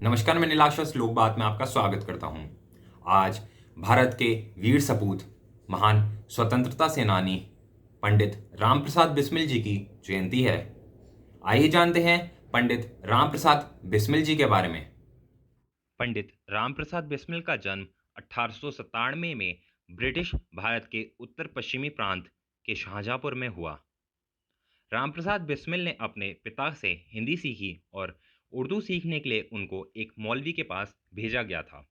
नमस्कार, मैं नीलाश्वस लोक बात में आपका स्वागत करता हूं। आज भारत के वीर सपूत, महान स्वतंत्रता सेनानी पंडित रामप्रसाद बिस्मिल जी की जयंती है। आइए जानते हैं पंडित रामप्रसाद बिस्मिल जी के बारे में। पंडित रामप्रसाद बिस्मिल का जन्म 1897 में ब्रिटिश भारत के उत्तर पश्चिमी प्रांत के शाहजहांपुर में हुआ। रामप्रसाद बिस्मिल ने अपने पिता से हिंदी सीखी और उर्दू सीखने के लिए उनको एक मौलवी के पास भेजा गया था।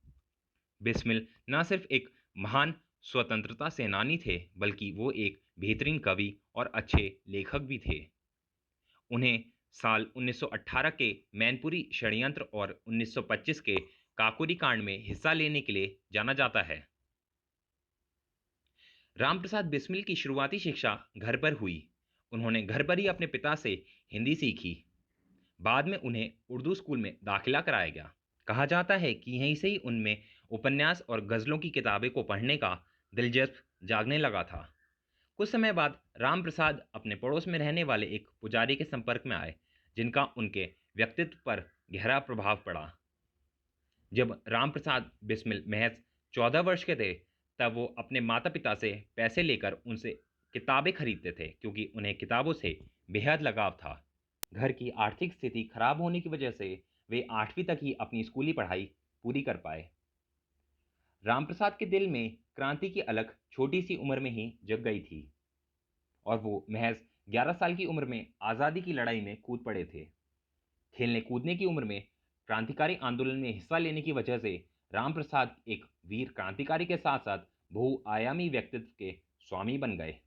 बिस्मिल न सिर्फ एक महान स्वतंत्रता सेनानी थे, बल्कि वो एक बेहतरीन कवि और अच्छे लेखक भी थे। उन्हें साल 1918 के मैनपुरी षड्यंत्र और 1925 के काकोरी कांड में हिस्सा लेने के लिए जाना जाता है। रामप्रसाद बिस्मिल की शुरुआती शिक्षा घर पर हुई। उन्होंने घर पर ही अपने पिता से हिंदी सीखी। बाद में उन्हें उर्दू स्कूल में दाखिला कराया गया। कहा जाता है कि यहीं से ही उनमें उपन्यास और गज़लों की किताबें को पढ़ने का दिलचस्प जागने लगा था। कुछ समय बाद रामप्रसाद अपने पड़ोस में रहने वाले एक पुजारी के संपर्क में आए, जिनका उनके व्यक्तित्व पर गहरा प्रभाव पड़ा। जब रामप्रसाद बिस्मिल महज 14 वर्ष के थे, तब वो अपने माता पिता से पैसे लेकर उनसे किताबें खरीदते थे, क्योंकि उन्हें किताबों से बेहद लगाव था। घर की आर्थिक स्थिति खराब होने की वजह से वे 8वीं तक ही अपनी स्कूली पढ़ाई पूरी कर पाए। रामप्रसाद के दिल में क्रांति की अलख छोटी सी उम्र में ही जग गई थी और वो महज 11 साल की उम्र में आज़ादी की लड़ाई में कूद पड़े थे। खेलने कूदने की उम्र में क्रांतिकारी आंदोलन में हिस्सा लेने की वजह से रामप्रसाद एक वीर क्रांतिकारी के साथ साथ बहुआयामी व्यक्तित्व के स्वामी बन गए।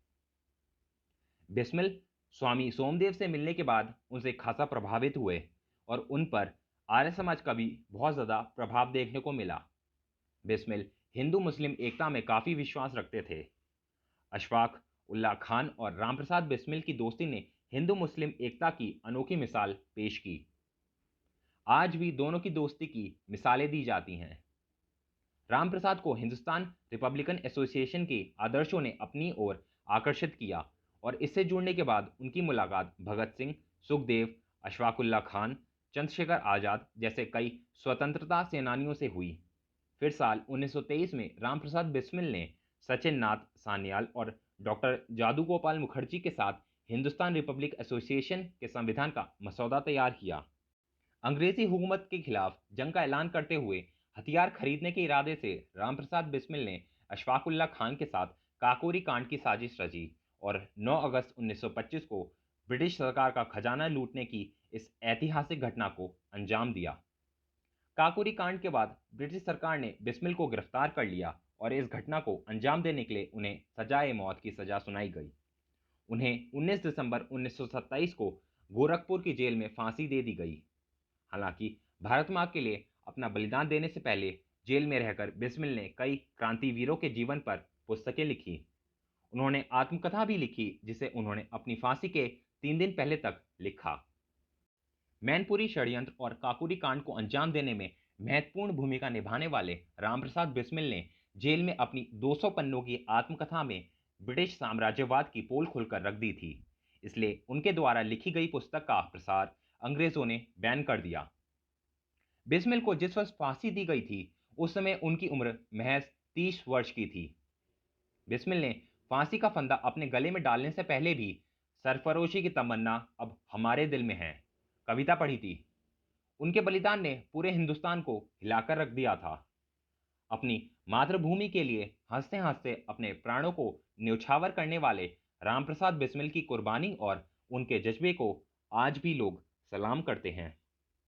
बिस्मिल स्वामी सोमदेव से मिलने के बाद उनसे खासा प्रभावित हुए और उन पर आर्य समाज का भी बहुत ज़्यादा प्रभाव देखने को मिला। बिस्मिल हिंदू मुस्लिम एकता में काफ़ी विश्वास रखते थे। अशफाक उल्लाह खान और रामप्रसाद बिस्मिल की दोस्ती ने हिंदू मुस्लिम एकता की अनोखी मिसाल पेश की। आज भी दोनों की दोस्ती की मिसालें दी जाती हैं। रामप्रसाद को हिंदुस्तान रिपब्लिकन एसोसिएशन के आदर्शों ने अपनी ओर आकर्षित किया और इससे जुड़ने के बाद उनकी मुलाकात भगत सिंह, सुखदेव, अशफाकुल्ला खान, चंद्रशेखर आज़ाद जैसे कई स्वतंत्रता सेनानियों से हुई। फिर साल 1923 में रामप्रसाद बिस्मिल ने सचिन नाथ सान्याल और डॉक्टर जादू गोपाल मुखर्जी के साथ हिंदुस्तान रिपब्लिक एसोसिएशन के संविधान का मसौदा तैयार किया। अंग्रेजी हुकूमत के खिलाफ जंग का ऐलान करते हुए हथियार खरीदने के इरादे से रामप्रसाद बिस्मिल ने अशफाकुल्ला खान के साथ काकोरी कांड की साजिश रची और 9 अगस्त 1925 को ब्रिटिश सरकार का खजाना लूटने की इस ऐतिहासिक घटना को अंजाम दिया। काकोरी कांड के बाद ब्रिटिश सरकार ने बिस्मिल को गिरफ्तार कर लिया और इस घटना को अंजाम देने के लिए उन्हें सजाए मौत की सजा सुनाई गई। उन्हें 19 दिसंबर 1927 को गोरखपुर की जेल में फांसी दे दी गई। हालांकि भारत मां के लिए अपना बलिदान देने से पहले जेल में रहकर बिस्मिल ने कई क्रांतिवीरों के जीवन पर पुस्तकें लिखी। उन्होंने आत्मकथा भी लिखी, जिसे उन्होंने अपनी फांसी के 3 दिन पहले तक लिखा। मैनपुरी षड्यंत्र और काकोरी कांड को अंजाम देने में महत्वपूर्ण भूमिका निभाने वाले रामप्रसाद बिस्मिल ने जेल में अपनी 200 पन्नों की आत्मकथा में ब्रिटिश साम्राज्यवाद की पोल खोलकर रख दी थी। इसलिए उनके द्वारा लिखी गई पुस्तक का प्रसार अंग्रेजों ने बैन कर दिया। बिस्मिल को जिस वर्ष फांसी दी गई थी, उस समय उनकी उम्र महज 30 वर्ष की थी। बिस्मिल ने फांसी का फंदा अपने गले में डालने से पहले भी सरफरोशी की तमन्ना अब हमारे दिल में है कविता पढ़ी थी। उनके बलिदान ने पूरे हिंदुस्तान को हिलाकर रख दिया था। अपनी मातृभूमि के लिए हंसते हंसते अपने प्राणों को न्यौछावर करने वाले रामप्रसाद बिस्मिल की कुर्बानी और उनके जज्बे को आज भी लोग सलाम करते हैं।